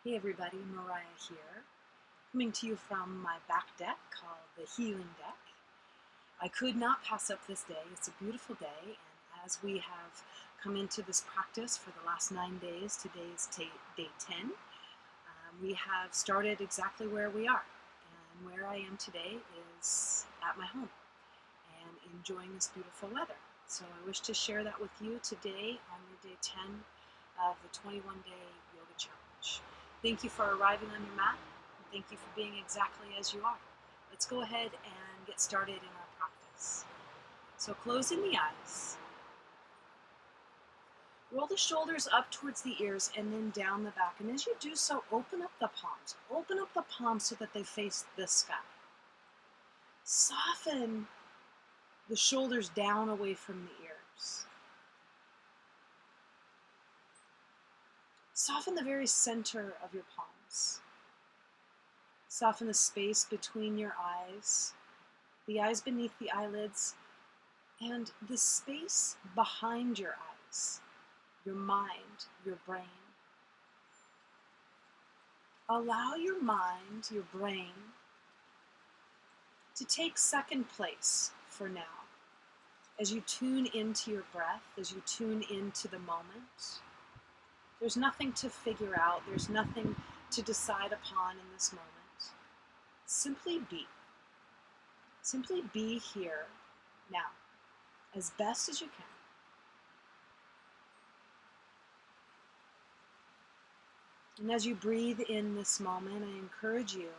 Hey everybody, Mariah here, coming to you from my back deck called the Healing Deck. I could not pass up this day. It's a beautiful day, and as we have come into this practice for the last 9 days, today's day 10, we have started exactly where we are. And where I am today is at my home and enjoying this beautiful weather. So I wish to share that with you today on your day 10 of the 21-day yoga challenge. Thank you for arriving on your mat, and thank you for being exactly as you are. Let's go ahead and get started in our practice. So closing the eyes, roll the shoulders up towards the ears and then down the back. And as you do so, open up the palms. Open up the palms so that they face the sky. Soften the shoulders down away from the ears. Soften the very center of your palms. Soften the space between your eyes, the eyes beneath the eyelids, and the space behind your eyes, your mind, your brain. Allow your mind, your brain, to take second place for now. As you tune into your breath, as you tune into the moment, there's nothing to figure out, there's nothing to decide upon in this moment. Simply be. Simply be here now, as best as you can. And as you breathe in this moment, I encourage you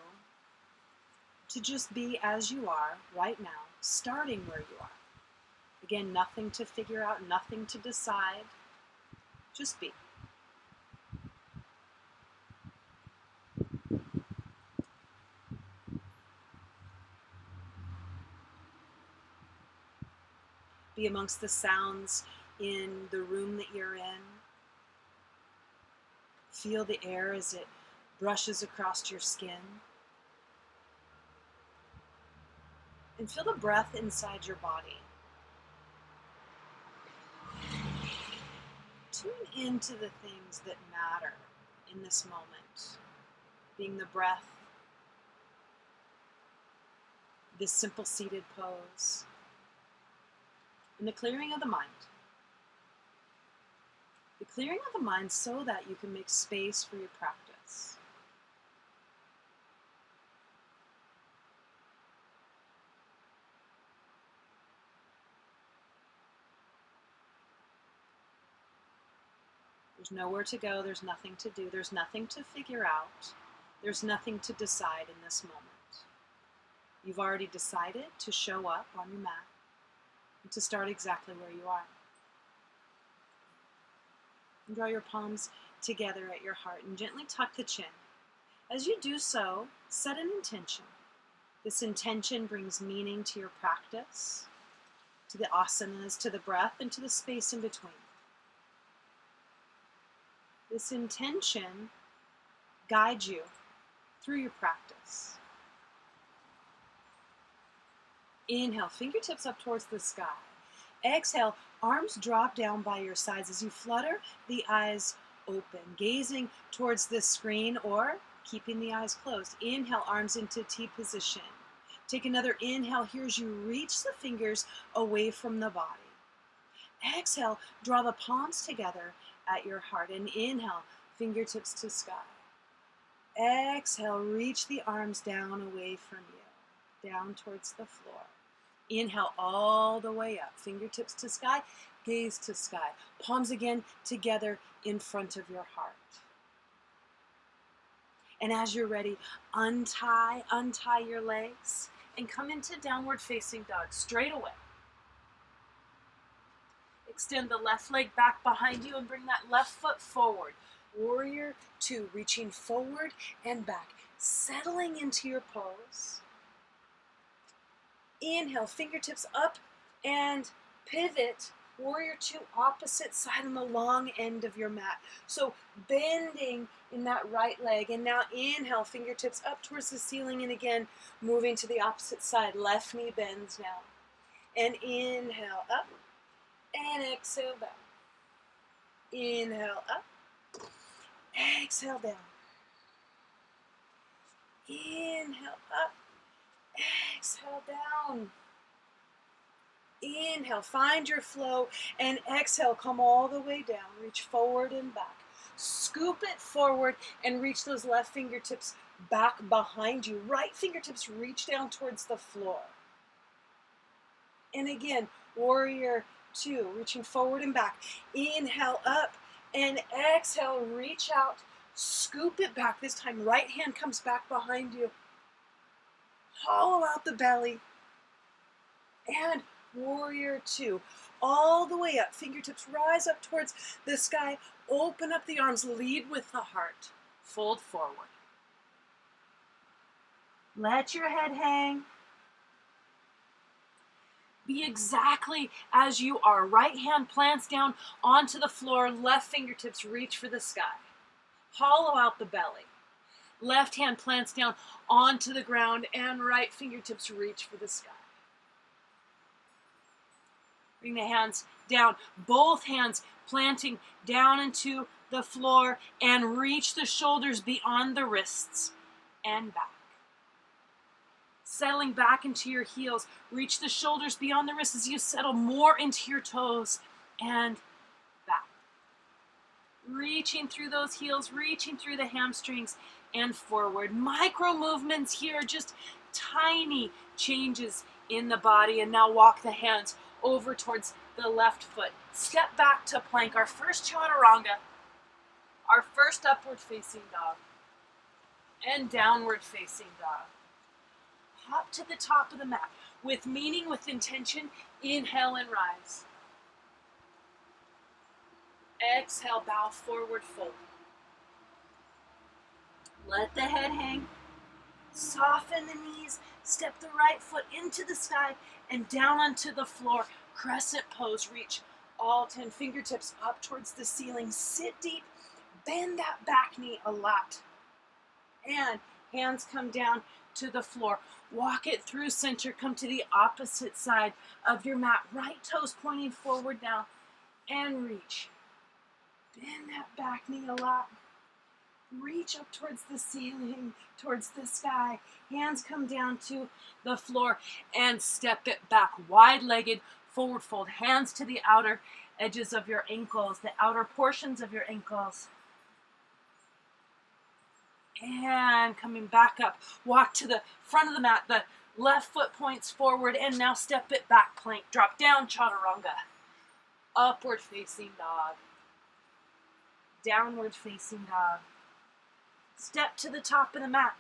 to just be as you are right now, starting where you are. Again, nothing to figure out, nothing to decide, just be. Be amongst the sounds in the room that you're in. Feel the air as it brushes across your skin. And feel the breath inside your body. Tune into the things that matter in this moment, being the breath, this simple seated pose, and the clearing of the mind. The clearing of the mind so that you can make space for your practice. There's nowhere to go, there's nothing to do, there's nothing to figure out, there's nothing to decide in this moment. You've already decided to show up on your mat and to start exactly where you are. And draw your palms together at your heart and gently tuck the chin. As you do so, set an intention. This intention brings meaning to your practice, to the asanas, to the breath, and to the space in between. This intention guides you through your practice. Inhale, fingertips up towards the sky. Exhale, arms drop down by your sides as you flutter the eyes open, gazing towards the screen or keeping the eyes closed. Inhale, arms into T position. Take another inhale here as you reach the fingers away from the body. Exhale, draw the palms together at your heart and inhale, fingertips to sky. Exhale, reach the arms down away from you, down towards the floor. Inhale all the way up, fingertips to sky, gaze to sky. Palms again together in front of your heart. And as you're ready, untie your legs and come into downward facing dog straight away. Extend the left leg back behind you and bring that left foot forward. Warrior two, reaching forward and back, settling into your pose. Inhale, fingertips up and pivot. Warrior two, opposite side on the long end of your mat. So bending in that right leg. And now inhale, fingertips up towards the ceiling. And again, moving to the opposite side. Left knee bends now. And inhale up. And exhale down. Inhale up. Exhale down. Inhale up, exhale down. Inhale, find your flow, and exhale, come all the way down. Reach forward and back. Scoop it forward and reach those left fingertips back behind you. Right fingertips reach down towards the floor. And again, warrior two, reaching forward and back. Inhale up and exhale, reach out. Scoop it back. This time, right hand comes back behind you. Hollow out the belly. And warrior two, all the way up. Fingertips rise up towards the sky. Open up the arms. Lead with the heart. Fold forward. Let your head hang. Be exactly as you are. Right hand plants down onto the floor. Left fingertips reach for the sky. Hollow out the belly. Left hand plants down onto the ground and right fingertips reach for the sky. Bring the hands down. Both hands planting down into the floor and reach the shoulders beyond the wrists and back. Settling back into your heels. Reach the shoulders beyond the wrists as you settle more into your toes and back. Reaching through those heels, reaching through the hamstrings and forward. Micro movements here, just tiny changes in the body. And now walk the hands over towards the left foot. Step back to plank, our first chaturanga, our first upward facing dog, and downward facing dog. Hop to the top of the mat with meaning, with intention. Inhale and rise. Exhale, bow forward, fold. Let the head hang. Soften the knees. Step the right foot into the sky and down onto the floor. Crescent pose. Reach all 10 fingertips up towards the ceiling. Sit deep. Bend that back knee a lot. And hands come down to the floor. Walk it through center. Come to the opposite side of your mat. Right toes pointing forward now. And reach. Bend that back knee a lot. Reach up towards the ceiling, towards the sky. Hands come down to the floor and step it back. Wide-legged forward fold. Hands to the outer edges of your ankles, the outer portions of your ankles. And coming back up. Walk to the front of the mat. The left foot points forward and now step it back. Plank. Drop down, chaturanga. Upward facing dog. Downward facing dog. Step to the top of the mat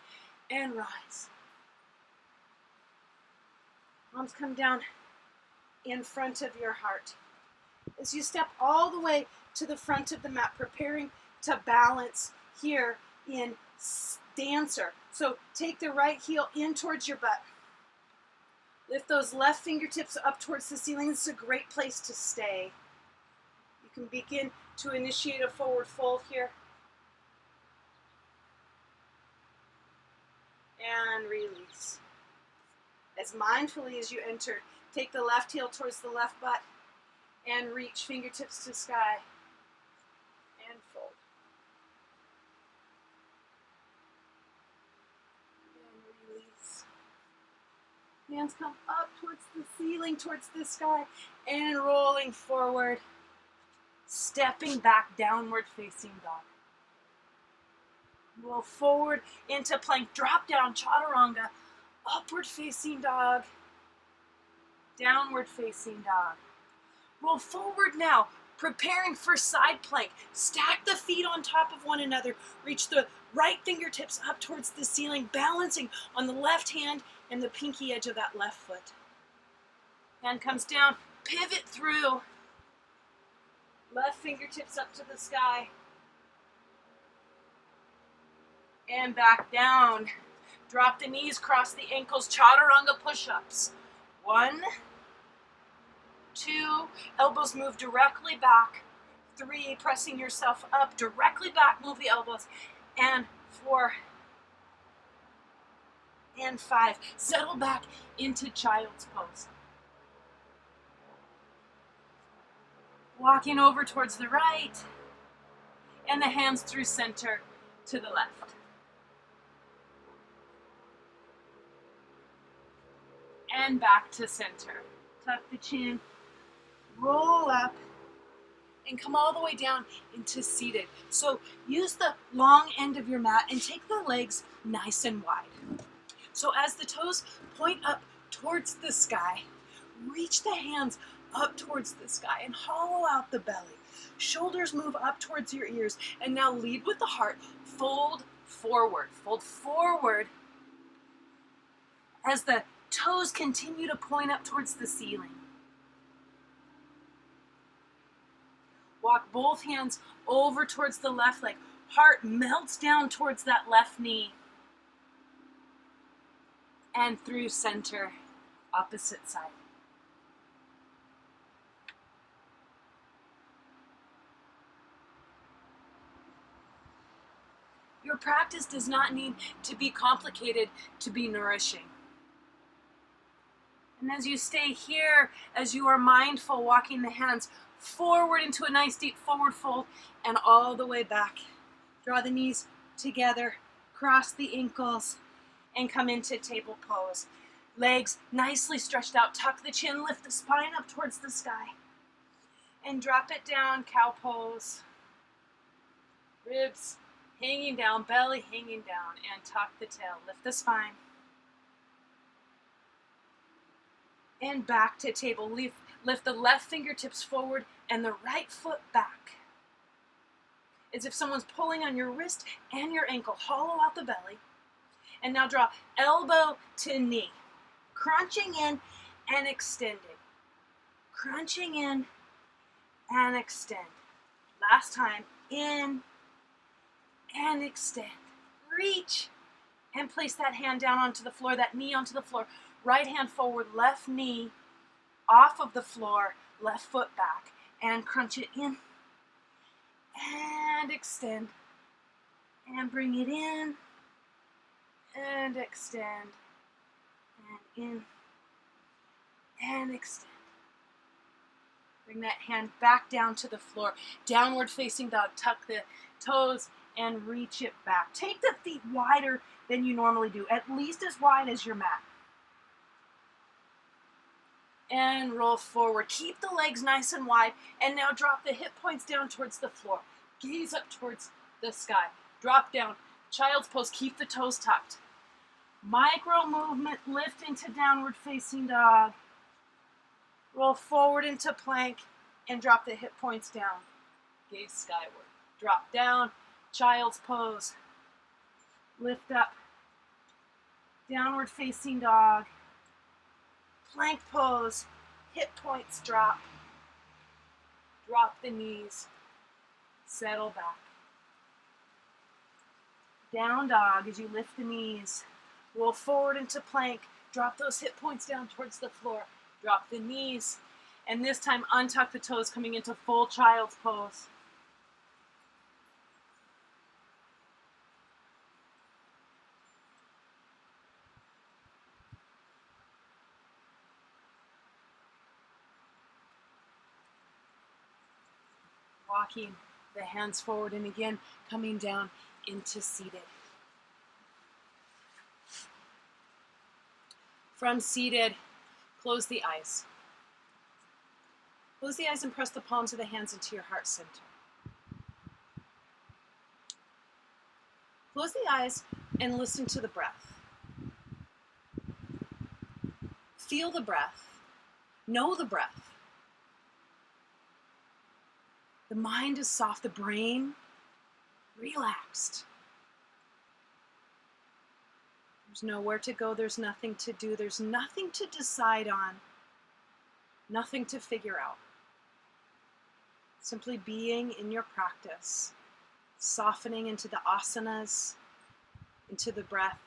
and rise. Arms come down in front of your heart. As you step all the way to the front of the mat, preparing to balance here in dancer. So take the right heel in towards your butt. Lift those left fingertips up towards the ceiling. This is a great place to stay. You can begin to initiate a forward fold here. And release. As mindfully as you enter, take the left heel towards the left butt and reach fingertips to sky and fold. And release. Hands come up towards the ceiling, towards the sky, and rolling forward. Stepping back, downward facing dog. Roll forward into plank, drop down, chaturanga, upward facing dog, downward facing dog. Roll forward now, preparing for side plank. Stack the feet on top of one another. Reach the right fingertips up towards the ceiling, balancing on the left hand and the pinky edge of that left foot. Hand comes down, pivot through. Left fingertips up to the sky. And back down. Drop the knees, cross the ankles, chaturanga push-ups. 1, 2, elbows move directly back. 3, pressing yourself up, directly back, move the elbows. And 4, and 5. Settle back into child's pose. Walking over towards the right, and the hands through center to the left. and back to center. Tuck the chin, roll up, and come all the way down into seated. So use the long end of your mat and take the legs nice and wide. So as the toes point up towards the sky, reach the hands up towards the sky and hollow out the belly. Shoulders move up towards your ears, and now lead with the heart. Fold forward. Fold forward as the toes continue to point up towards the ceiling. Walk both hands over towards the left leg. Heart melts down towards that left knee. And through center, opposite side. Your practice does not need to be complicated to be nourishing. And as you stay here, as you are mindful, walking the hands forward into a nice deep forward fold and all the way back. Draw the knees together, cross the ankles, and come into table pose. Legs nicely stretched out. Tuck the chin, lift the spine up towards the sky. And drop it down, cow pose. Ribs hanging down, belly hanging down, and tuck the tail. Lift the spine. And back to table. Lift the left fingertips forward and the right foot back. As if someone's pulling on your wrist and your ankle. Hollow out the belly. And now draw elbow to knee. Crunching in and extending. Crunching in and extend. Last time. In and extend. Reach and place that hand down onto the floor, that knee onto the floor. Right hand forward, left knee off of the floor, left foot back, and crunch it in and extend and bring it in and extend and in and extend. Bring that hand back down to the floor. Downward facing dog. Tuck the toes and reach it back. Take the feet wider than you normally do, at least as wide as your mat. And roll forward. Keep the legs nice and wide. And now drop the hip points down towards the floor. Gaze up towards the sky. Drop down. Child's pose. Keep the toes tucked. Micro movement. Lift into downward facing dog. Roll forward into plank. And drop the hip points down. Gaze skyward. Drop down. Child's pose. Lift up. Downward facing dog. Plank pose, hip points drop. Drop the knees, settle back. Down dog as you lift the knees. Roll forward into plank, drop those hip points down towards the floor. Drop the knees, and this time untuck the toes, coming into full child's pose. Walking the hands forward and again coming down into seated. From seated, close the eyes. Close the eyes and press the palms of the hands into your heart center. Close the eyes and listen to the breath. Feel the breath. Know the breath. The mind is soft, the brain relaxed. There's nowhere to go, there's nothing to do, there's nothing to decide on, nothing to figure out. Simply being in your practice, softening into the asanas, into the breath,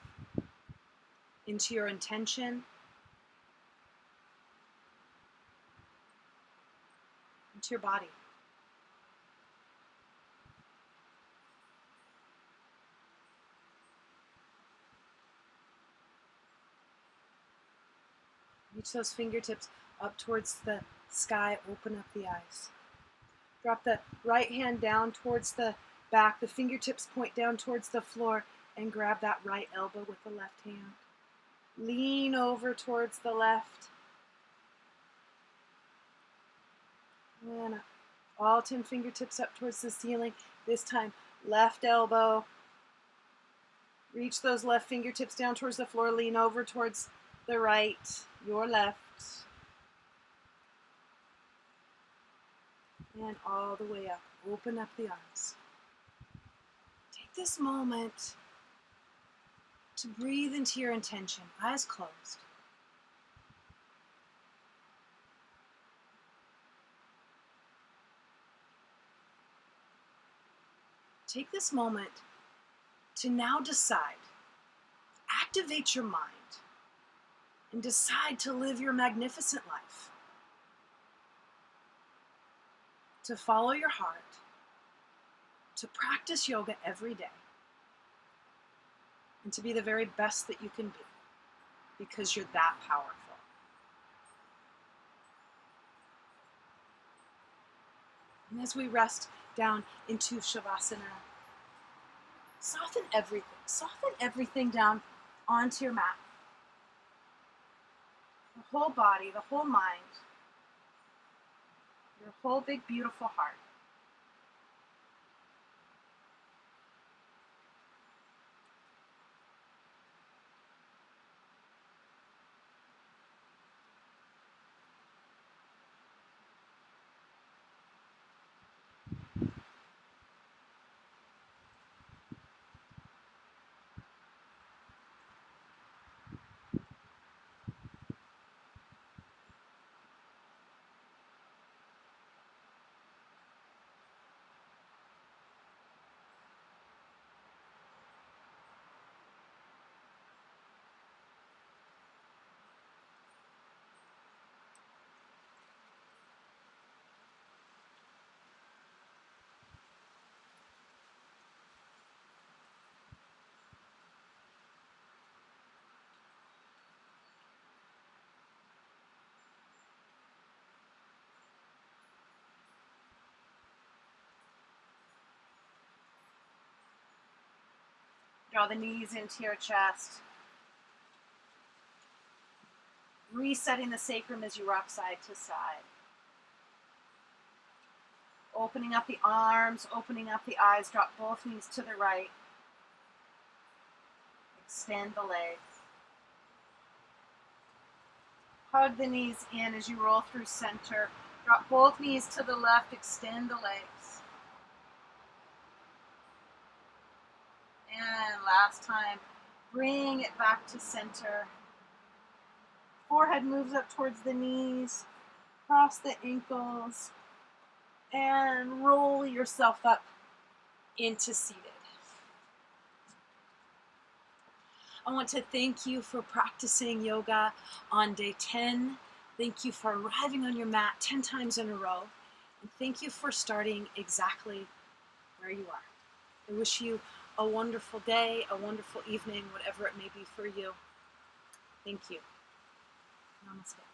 into your intention, into your body. Reach those fingertips up towards the sky, open up the eyes. Drop the right hand down towards the back, the fingertips point down towards the floor, and grab that right elbow with the left hand. Lean over towards the left. And all 10 fingertips up towards the ceiling. This time, left elbow. Reach those left fingertips down towards the floor. Lean over towards the right, your left. And all the way up. Open up the arms. Take this moment to breathe into your intention, eyes closed. Take this moment to now decide, activate your mind, and decide to live your magnificent life. To follow your heart, to practice yoga every day, and to be the very best that you can be, because you're that powerful. And as we rest down into Shavasana, soften everything down onto your mat. The whole body, the whole mind, your whole big beautiful heart. Draw the knees into your chest. Resetting the sacrum as you rock side to side. Opening up the arms, opening up the eyes. Drop both knees to the right. Extend the legs. Hug the knees in as you roll through center. Drop both knees to the left. Extend the legs. And last time, bring it back to center. Forehead moves up towards the knees. Cross the ankles. And roll yourself up into seated. I want to thank you for practicing yoga on day 10. Thank you for arriving on your mat 10 times in a row. And thank you for starting exactly where you are. I wish you a wonderful day, a wonderful evening, whatever it may be for you. Thank you. Namaste.